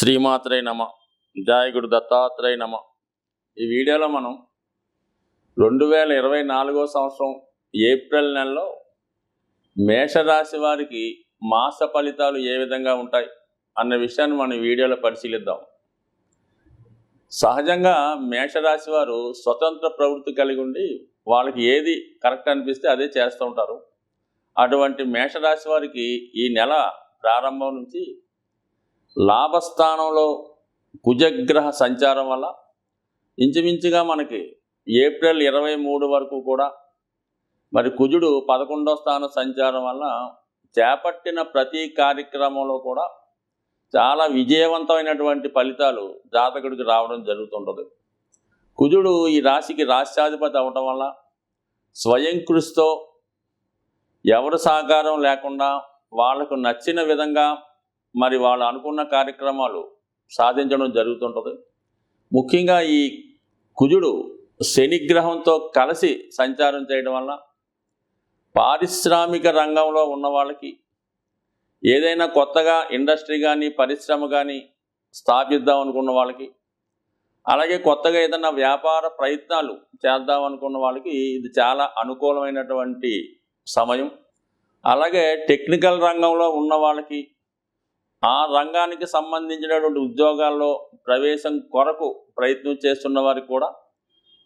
శ్రీమాత్రే నమ. జయ గురు దత్తాత్రేయ నమ. ఈ వీడియోలో మనం 2024 సంవత్సరం ఏప్రిల్ నెలలో మేషరాశి వారికి మాస ఫలితాలు ఏ విధంగా ఉంటాయి అన్న విషయాన్ని మనం ఈ వీడియోలో పరిశీలిద్దాం. సహజంగా మేషరాశి వారు స్వతంత్ర ప్రవృత్తి కలిగి ఉండి వాళ్ళకి ఏది కరెక్ట్ అనిపిస్తే అదే చేస్తూ ఉంటారు. అటువంటి మేషరాశి వారికి ఈ నెల ప్రారంభం నుంచి లాభస్థానంలో కుజగ్రహ సంచారం వల్ల ఇంచుమించుగా మనకి ఏప్రిల్ 23 వరకు కూడా మరి కుజుడు 11వ స్థాన సంచారం వల్ల చేపట్టిన ప్రతి కార్యక్రమంలో కూడా చాలా విజయవంతమైనటువంటి ఫలితాలు జాతకుడికి రావడం జరుగుతుంటుంది. కుజుడు ఈ రాశికి రాష్ట్రాధిపతి అవటం వల్ల స్వయం కృషితో ఎవరి సహకారం లేకుండా వాళ్లకు నచ్చిన విధంగా మరి వాళ్ళు అనుకున్న కార్యక్రమాలు సాధించడం జరుగుతుంటుంది. ముఖ్యంగా ఈ కుజుడు శనిగ్రహంతో కలిసి సంచారం చేయడం వల్ల పారిశ్రామిక రంగంలో ఉన్న వాళ్ళకి ఏదైనా కొత్తగా ఇండస్ట్రీ కానీ పరిశ్రమ కానీ స్థాపిద్దాం అనుకున్న వాళ్ళకి, అలాగే కొత్తగా ఏదైనా వ్యాపార ప్రయత్నాలు చేద్దాం అనుకున్న వాళ్ళకి ఇది చాలా అనుకూలమైనటువంటి సమయం. అలాగే టెక్నికల్ రంగంలో ఉన్న వాళ్ళకి ఆ రంగానికి సంబంధించినటువంటి ఉద్యోగాల్లో ప్రవేశం కొరకు ప్రయత్నం చేస్తున్న వారికి కూడా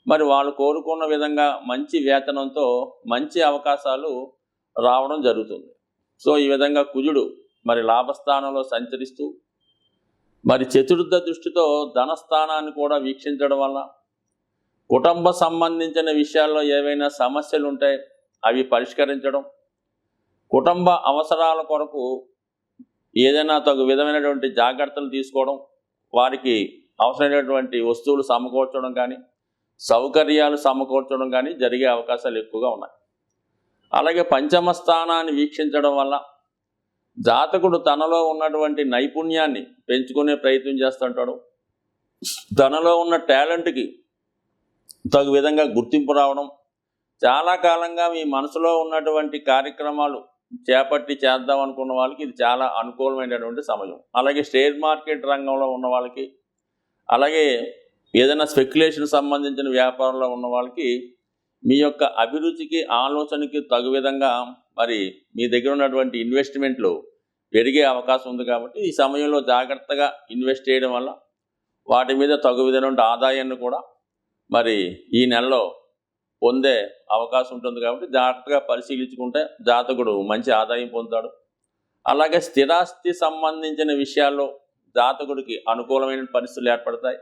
మరి వాళ్ళు కోరుకున్న విధంగా మంచి వేతనంతో మంచి అవకాశాలు రావడం జరుగుతుంది. సో ఈ విధంగా కుజుడు మరి లాభస్థానంలో సంచరిస్తూ మరి చతుర్థ దృష్టితో ధనస్థానాన్ని కూడా వీక్షించడం వల్ల కుటుంబ సంబంధించిన విషయాల్లో ఏవైనా సమస్యలు ఉంటే అవి పరిష్కరించడం, కుటుంబ అవసరాల కొరకు ఏదైనా తగు విధమైనటువంటి జాగ్రత్తలు తీసుకోవడం, వారికి అవసరమైనటువంటి వస్తువులు సమకూర్చడం కానీ సౌకర్యాలు సమకూర్చడం కానీ జరిగే అవకాశాలు ఎక్కువగా ఉన్నాయి. అలాగే పంచమ స్థానాన్ని వీక్షించడం వల్ల జాతకుడు తనలో ఉన్నటువంటి నైపుణ్యాన్ని పెంచుకునే ప్రయత్నం చేస్తుంటాడు. తనలో ఉన్న టాలెంట్కి తగు విధంగా గుర్తింపు రావడం, చాలా కాలంగా మీ మనసులో ఉన్నటువంటి కార్యక్రమాలు చేపట్టి చేద్దాం అనుకున్న వాళ్ళకి ఇది చాలా అనుకూలమైనటువంటి సమయం. అలాగే షేర్ మార్కెట్ రంగంలో ఉన్న వాళ్ళకి, అలాగే ఏదైనా స్పెక్యులేషన్ సంబంధించిన వ్యాపారంలో ఉన్న వాళ్ళకి మీ యొక్క అభిరుచికి ఆలోచనకి తగు విధంగా మరి మీ దగ్గర ఉన్నటువంటి ఇన్వెస్ట్మెంట్లు పెరిగే అవకాశం ఉంది. కాబట్టి ఈ సమయంలో జాగ్రత్తగా ఇన్వెస్ట్ చేయడం వల్ల వాటి మీద తగు విధమైన ఆదాయాన్ని కూడా మరి ఈ నెలలో పొందే అవకాశం ఉంటుంది. కాబట్టి జాగ్రత్తగా పరిశీలించుకుంటే జాతకుడు మంచి ఆదాయం పొందుతాడు. అలాగే స్థిరాస్తి సంబంధించిన విషయాల్లో జాతకుడికి అనుకూలమైన పరిస్థితులు ఏర్పడతాయి.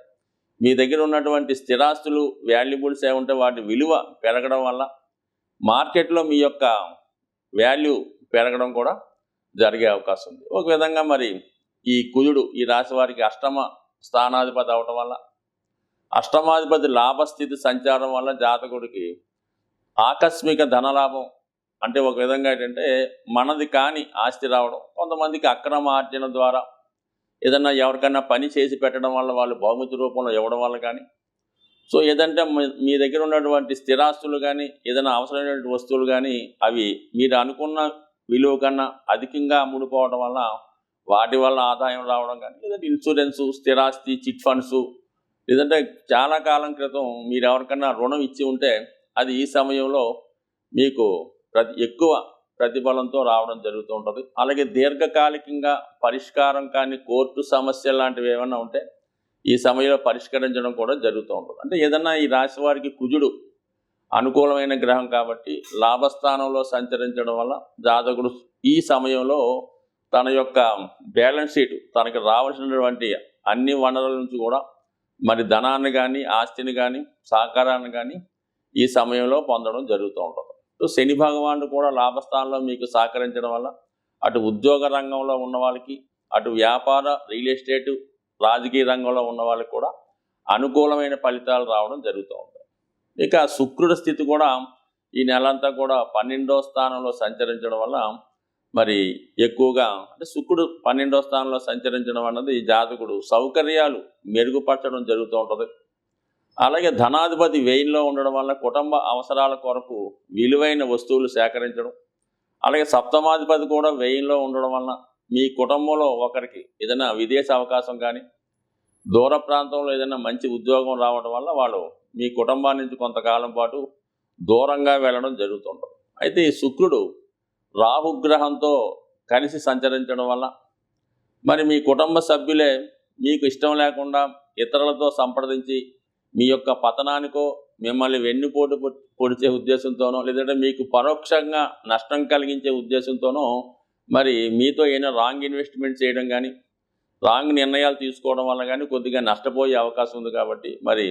మీ దగ్గర ఉన్నటువంటి స్థిరాస్తులు వాల్యుబుల్స్ ఏముంటే వాటి విలువ పెరగడం వల్ల మార్కెట్లో మీ యొక్క వాల్యూ పెరగడం కూడా జరిగే అవకాశం ఉంది. ఒక విధంగా మరి ఈ కుజుడు ఈ రాశి వారికి అష్టమ స్థానాధిపతి అవటం వల్ల, అష్టమాధిపతి లాభస్థితి సంచారం వల్ల జాతకుడికి ఆకస్మిక ధనలాభం, అంటే ఒక విధంగా ఏంటంటే మనది కాని ఆస్తి రావడం, కొంతమందికి అక్రమ ఆర్జన ద్వారా ఏదన్నా ఎవరికైనా పని చేసి పెట్టడం వల్ల వాళ్ళు బహుమతి రూపంలో ఇవ్వడం వల్ల కానీ, సో ఏదంటే మీ దగ్గర ఉన్నటువంటి స్థిరాస్తులు కానీ ఏదైనా అవసరమైనటువంటి వస్తువులు కానీ అవి మీరు అనుకున్న విలువ కన్నా అధికంగా అమ్ముడుపోవడం వల్ల వాటి వల్ల ఆదాయం రావడం కానీ, లేదంటే ఇన్సూరెన్సు, స్థిరాస్తి, చిట్ ఫండ్స్, లేదంటే చాలా కాలం క్రితం మీరు ఎవరికన్నా రుణం ఇచ్చి ఉంటే అది ఈ సమయంలో మీకు ఎక్కువ ప్రతిఫలంతో రావడం జరుగుతూ ఉంటుంది. అలాగే దీర్ఘకాలికంగా పరిష్కారం కానీ కోర్టు సమస్యలు లాంటివి ఏమైనా ఉంటే ఈ సమయంలో పరిష్కరించడం కూడా జరుగుతూ ఉంటుంది. అంటే ఏదన్నా ఈ రాశి వారికి కుజుడు అనుకూలమైన గ్రహం కాబట్టి లాభస్థానంలో సంచరించడం వల్ల జాతకుడు ఈ సమయంలో తన యొక్క బ్యాలెన్స్ షీట్, తనకి రావాల్సినటువంటి అన్ని వనరుల నుంచి కూడా మరి ధనాన్ని కానీ ఆస్తిని కానీ సహకారాన్ని కానీ ఈ సమయంలో పొందడం జరుగుతూ ఉంటుంది. సో శని భగవానుడు కూడా లాభస్థానంలో మీకు సహకరించడం వల్ల అటు ఉద్యోగ రంగంలో ఉన్న వాళ్ళకి, అటు వ్యాపార రియల్ ఎస్టేట్ రాజకీయ రంగంలో ఉన్న వాళ్ళకి కూడా అనుకూలమైన ఫలితాలు రావడం జరుగుతూ ఉంటుంది. ఇక శుక్రుడి స్థితి కూడా ఈ నెలంతా కూడా 12వ స్థానంలో సంచరించడం వల్ల మరి ఎక్కువగా అంటే శుక్రుడు 12వ స్థానంలో సంచరించడం అన్నది జాతకుడు సౌకర్యాలు మెరుగుపరచడం జరుగుతూ ఉంటుంది. అలాగే ధనాధిపతి వ్యయంలో ఉండడం వల్ల కుటుంబ అవసరాల కొరకు విలువైన వస్తువులు సేకరించడం, అలాగే సప్తమాధిపతి కూడా వ్యయంలో ఉండడం వలన మీ కుటుంబంలో ఒకరికి ఏదైనా విదేశీ అవకాశం కానీ, దూర ప్రాంతంలో ఏదైనా మంచి ఉద్యోగం రావడం వల్ల వాళ్ళు మీ కుటుంబాన్ని నుంచి కొంతకాలం పాటు దూరంగా వెళ్ళడం జరుగుతుంటుంది. అయితే ఈ శుక్రుడు రాహుగ్రహంతో కలిసి సంచరించడం వల్ల మరి మీ కుటుంబ సభ్యులే మీకు ఇష్టం లేకుండా ఇతరులతో సంప్రదించి మీ యొక్క పతనానికో, మిమ్మల్ని వెన్నుపోటు పొడిచే ఉద్దేశంతోనో, లేదంటే మీకు పరోక్షంగా నష్టం కలిగించే ఉద్దేశంతోనో మరి మీతో ఏమైనా రాంగ్ ఇన్వెస్ట్మెంట్ చేయడం కానీ, రాంగ్ నిర్ణయాలు తీసుకోవడం వల్ల కానీ కొద్దిగా నష్టపోయే అవకాశం ఉంది. కాబట్టి మరి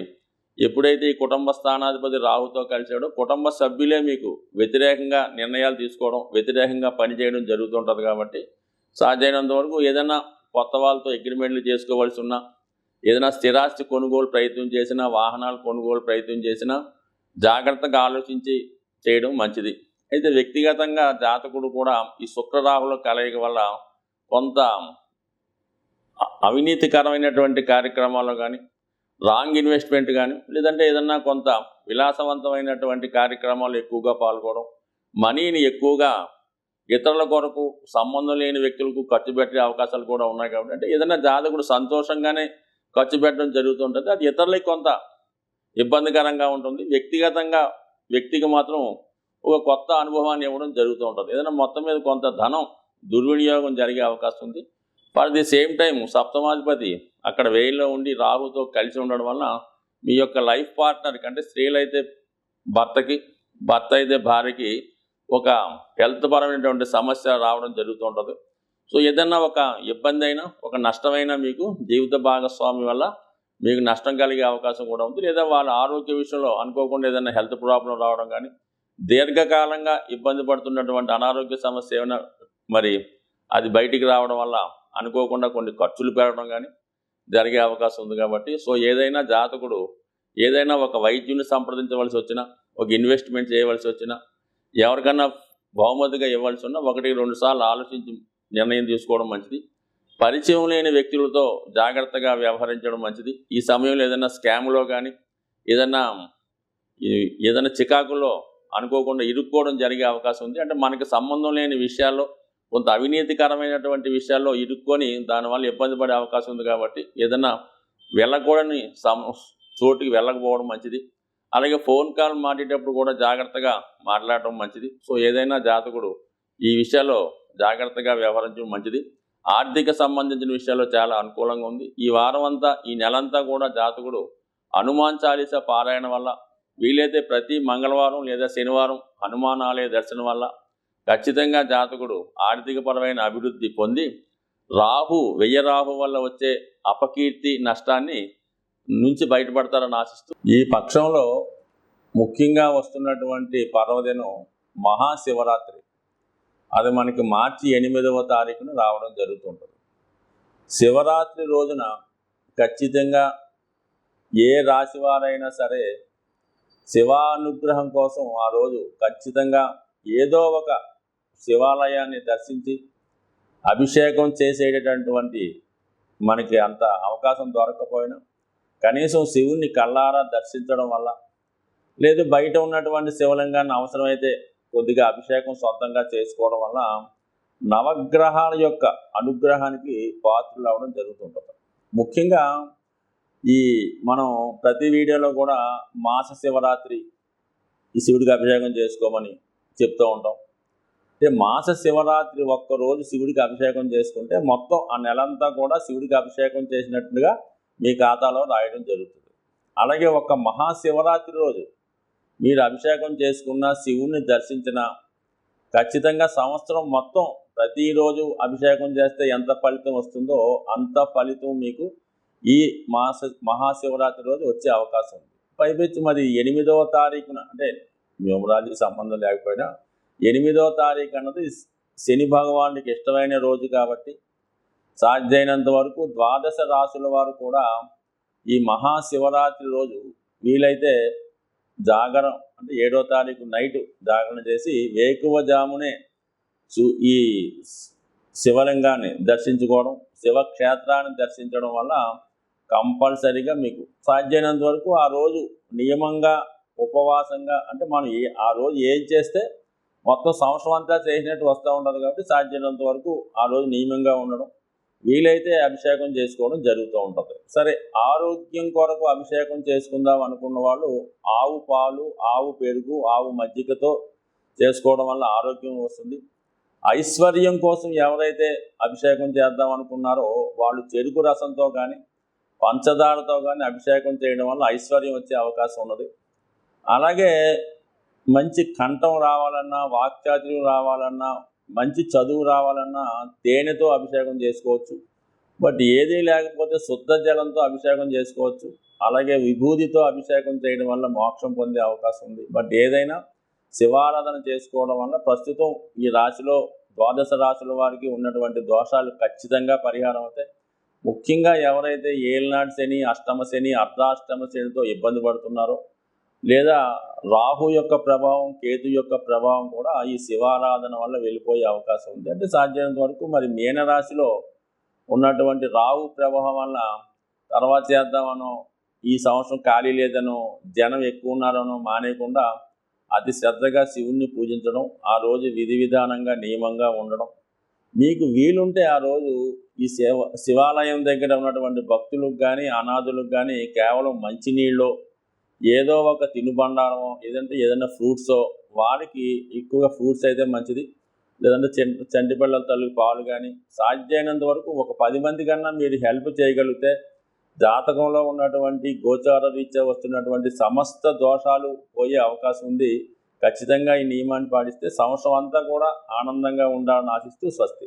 ఎప్పుడైతే ఈ కుటుంబ స్థానాధిపతి రాహుతో కలిసాడో కుటుంబ సభ్యులే మీకు వ్యతిరేకంగా నిర్ణయాలు తీసుకోవడం, వ్యతిరేకంగా పనిచేయడం జరుగుతుంటుంది. కాబట్టి సాధ్యమైనంత వరకు ఏదైనా కొత్త వాళ్ళతో అగ్రిమెంట్లు చేసుకోవాల్సి ఉన్నా, ఏదైనా స్థిరాస్తి కొనుగోలు ప్రయత్నం చేసినా, వాహనాలు కొనుగోలు ప్రయత్నం చేసినా జాగ్రత్తగా ఆలోచించి చేయడం మంచిది. అయితే వ్యక్తిగతంగా జాతకుడు కూడా ఈ శుక్రరాహుల కలయిక వల్ల కొంత అవినీతికరమైనటువంటి కార్యక్రమాల్లో కానీ, రాంగ్ ఇన్వెస్ట్మెంట్ కానీ, లేదంటే ఏదన్నా కొంత విలాసవంతమైనటువంటి కార్యక్రమాలు ఎక్కువగా పాల్గొనడం, మనీని ఎక్కువగా ఇతరుల కొరకు సంబంధం లేని వ్యక్తులకు ఖర్చు పెట్టే అవకాశాలు కూడా ఉన్నాయి. కాబట్టి అంటే ఏదైనా జాతకుడు సంతోషంగానే ఖర్చు పెట్టడం జరుగుతుంటుంది, అది ఇతరులకి కొంత ఇబ్బందికరంగా ఉంటుంది. వ్యక్తిగతంగా వ్యక్తికి మాత్రం ఒక కొత్త అనుభవాన్ని ఇవ్వడం జరుగుతూ ఉంటుంది. ఏదైనా మొత్తం మీద కొంత ధనం దుర్వినియోగం జరిగే అవకాశం ఉంది. ఫర్ ది సేమ్ టైం సప్తమాధిపతి అక్కడ వేయిలో ఉండి రాహుతో కలిసి ఉండడం వల్ల మీ యొక్క లైఫ్ పార్ట్నర్కి, అంటే స్త్రీలైతే భర్తకి, భర్త అయితే భార్యకి ఒక హెల్త్ పరమైనటువంటి సమస్య రావడం జరుగుతూ ఉంటుంది. సో ఏదైనా ఒక ఇబ్బంది అయినా, ఒక నష్టమైనా మీకు జీవిత భాగస్వామి వల్ల మీకు నష్టం కలిగే అవకాశం కూడా ఉంది. లేదా వాళ్ళ ఆరోగ్య విషయంలో అనుకోకుండా ఏదైనా హెల్త్ ప్రాబ్లం రావడం కానీ, దీర్ఘకాలంగా ఇబ్బంది పడుతున్నటువంటి అనారోగ్య సమస్య ఏమైనా మరి అది బయటికి రావడం వల్ల అనుకోకుండా కొన్ని ఖర్చులు పెరగడం కానీ జరిగే అవకాశం ఉంది. కాబట్టి సో ఏదైనా జాతకుడు ఏదైనా ఒక వైద్యుని సంప్రదించవలసి వచ్చినా, ఒక ఇన్వెస్ట్మెంట్ చేయవలసి వచ్చినా, ఎవరికన్నా బహుమతిగా ఇవ్వాల్సి ఉన్నా 1-2 సార్లు ఆలోచించి నిర్ణయం తీసుకోవడం మంచిది. పరిచయం లేని వ్యక్తులతో జాగ్రత్తగా వ్యవహరించడం మంచిది. ఈ సమయంలో ఏదైనా స్కామ్లో కానీ, ఏదైనా చికాకుల్లో అనుకోకుండా ఇరుక్కోవడం జరిగే అవకాశం ఉంది. అంటే మనకి సంబంధం లేని విషయాల్లో, కొంత అవినీతికరమైనటువంటి విషయాల్లో ఇరుక్కొని దానివల్ల ఇబ్బంది పడే అవకాశం ఉంది. కాబట్టి ఏదైనా వెళ్ళకూడని చోటుకి వెళ్ళకపోవడం మంచిది. అలాగే ఫోన్ కాల్ మాట్లాడేటప్పుడు కూడా జాగ్రత్తగా మాట్లాడటం మంచిది. సో ఏదైనా జాతకుడు ఈ విషయాల్లో జాగ్రత్తగా వ్యవహరించడం మంచిది. ఆర్థిక సంబంధించిన విషయాల్లో చాలా అనుకూలంగా ఉంది. ఈ వారం అంతా, ఈ నెలంతా కూడా జాతకుడు హనుమాన్ చాలీసా పారాయణ వల్ల, వీలైతే ప్రతి మంగళవారం లేదా శనివారం హనుమాన్ ఆలయ దర్శనం వల్ల ఖచ్చితంగా జాతకుడు ఆర్థికపరమైన అభివృద్ధి పొంది వెయ్యి రాహు వల్ల వచ్చే అపకీర్తి నష్టాన్ని నుంచి బయటపడతారని ఆశిస్తూ, ఈ పక్షంలో ముఖ్యంగా వస్తున్నటువంటి పర్వదినం మహాశివరాత్రి. అది మనకి మార్చి 8వ తారీఖున రావడం జరుగుతుంటుంది. శివరాత్రి రోజున ఖచ్చితంగా ఏ రాశివారైనా సరే శివానుగ్రహం కోసం ఆ రోజు ఖచ్చితంగా ఏదో ఒక శివాలయాన్ని దర్శించి అభిషేకం చేసేటటువంటి మనకి అంత అవకాశం దొరకకపోయినా కనీసం శివుణ్ణి కళ్ళారా దర్శించడం వల్ల, లేదు బయట ఉన్నటువంటి శివలింగాన్ని అవసరమైతే కొద్దిగా అభిషేకం సొంతంగా చేసుకోవడం వల్ల నవగ్రహాల యొక్క అనుగ్రహానికి పాత్రలు అవ్వడం జరుగుతుంటుంది. ముఖ్యంగా మనం ప్రతి వీడియోలో కూడా మాస శివరాత్రి ఈ శివుడికి అభిషేకం చేసుకోమని చెప్తూ ఉంటాం. అంటే మాస శివరాత్రి ఒక్కరోజు శివుడికి అభిషేకం చేసుకుంటే మొత్తం ఆ నెలంతా కూడా శివుడికి అభిషేకం చేసినట్టుగా మీ ఖాతాలో రాయడం జరుగుతుంది. అలాగే ఒక మహాశివరాత్రి రోజు మీరు అభిషేకం చేసుకున్న, శివుణ్ణి దర్శించిన, ఖచ్చితంగా సంవత్సరం మొత్తం ప్రతిరోజు అభిషేకం చేస్తే ఎంత ఫలితం వస్తుందో అంత ఫలితం మీకు ఈ మహాశివరాత్రి రోజు వచ్చే అవకాశం ఉంది. పైపెచ్చి మరి 8వ తారీఖున, అంటే న్యూమరాలజీకి సంబంధం లేకపోయినా 8వ తారీఖు అన్నది శని భగవానుడికి ఇష్టమైన రోజు. కాబట్టి సాధ్యమైనంత వరకు ద్వాదశ రాశుల వారు కూడా ఈ మహాశివరాత్రి రోజు వీలైతే జాగరం, అంటే 7వ తారీఖు నైటు జాగరణ చేసి వేకువజామునే ఈ శివలింగాన్ని దర్శించుకోవడం, శివక్షేత్రాన్ని దర్శించడం వల్ల కంపల్సరీగా మీకు సాధ్యమైనంత వరకు ఆ రోజు నియమంగా ఉపవాసంగా, అంటే మనం ఆ రోజు ఏం చేస్తే మొత్తం సంవత్సరం అంతా చేసినట్టు వస్తూ ఉంటుంది కాబట్టి సాధ్యమైనంత వరకు ఆ రోజు నియమంగా ఉండడం, వీలైతే అభిషేకం చేసుకోవడం జరుగుతూ ఉంటుంది. సరే, ఆరోగ్యం కొరకు అభిషేకం చేసుకుందాం అనుకున్న వాళ్ళు ఆవు పాలు, ఆవు పెరుగు, ఆవు మజ్జిగతో చేసుకోవడం వల్ల ఆరోగ్యం వస్తుంది. ఐశ్వర్యం కోసం ఎవరైతే అభిషేకం చేద్దాం అనుకున్నారో వాళ్ళు చెరుకు రసంతో కానీ పంచదారతో కానీ అభిషేకం చేయడం వల్ల ఐశ్వర్యం వచ్చే అవకాశం ఉన్నది. అలాగే మంచి కంఠం రావాలన్నా, వాక్చాతుర్యం రావాలన్నా, మంచి చదువు రావాలన్నా తేనెతో అభిషేకం చేసుకోవచ్చు. బట్ ఏదీ లేకపోతే శుద్ధ జలంతో అభిషేకం చేసుకోవచ్చు. అలాగే విభూతితో అభిషేకం చేయడం వల్ల మోక్షం పొందే అవకాశం ఉంది. బట్ ఏదైనా శివారాధన చేసుకోవడం వల్ల ప్రస్తుతం ఈ రాశిలో ద్వాదశ రాశుల వారికి ఉన్నటువంటి దోషాలు ఖచ్చితంగా పరిహారం అవుతాయి. ముఖ్యంగా ఎవరైతే ఏలినాటి శని, అష్టమ శని, అర్ధాష్టమ శనితో ఇబ్బంది పడుతున్నారో, లేదా రాహు యొక్క ప్రభావం, కేతు యొక్క ప్రభావం కూడా ఈ శివారాధన వల్ల వెళ్ళిపోయే అవకాశం ఉంది. అంటే సాధ్యమైనంత వరకు మరి మీనరాశిలో ఉన్నటువంటి రాహు ప్రభావం వల్ల తర్వాత చేద్దామనో, ఈ సంవత్సరం ఖాళీ లేదనో, జనం ఎక్కువ ఉన్నారనో మానేయకుండా అతి శ్రద్ధగా శివుణ్ణి పూజించడం, ఆ రోజు విధి విధానంగా నియమంగా ఉండడం, మీకు వీలుంటే ఆ రోజు ఈ శివాలయం దగ్గర ఉన్నటువంటి భక్తులకు కానీ అనాథులకు కానీ కేవలం మంచినీళ్ళు, ఏదో ఒక తినుబండారమో, ఏదైనా ఫ్రూట్సో, వారికి ఎక్కువగా ఫ్రూట్స్ అయితే మంచిది, లేదంటే చంటి పిల్లల తల్లి పాలు కానీ, సాధ్యమైనంత వరకు ఒక 10 మంది కన్నా మీరు హెల్ప్ చేయగలిగితే జాతకంలో ఉన్నటువంటి గోచార రీత్యా వస్తున్నటువంటి సమస్త దోషాలు పోయే అవకాశం ఉంది. ఖచ్చితంగా ఈ నియమాన్ని పాటిస్తే సంవత్సరం అంతా కూడా ఆనందంగా ఉండాలని ఆశిస్తూ స్వస్తి.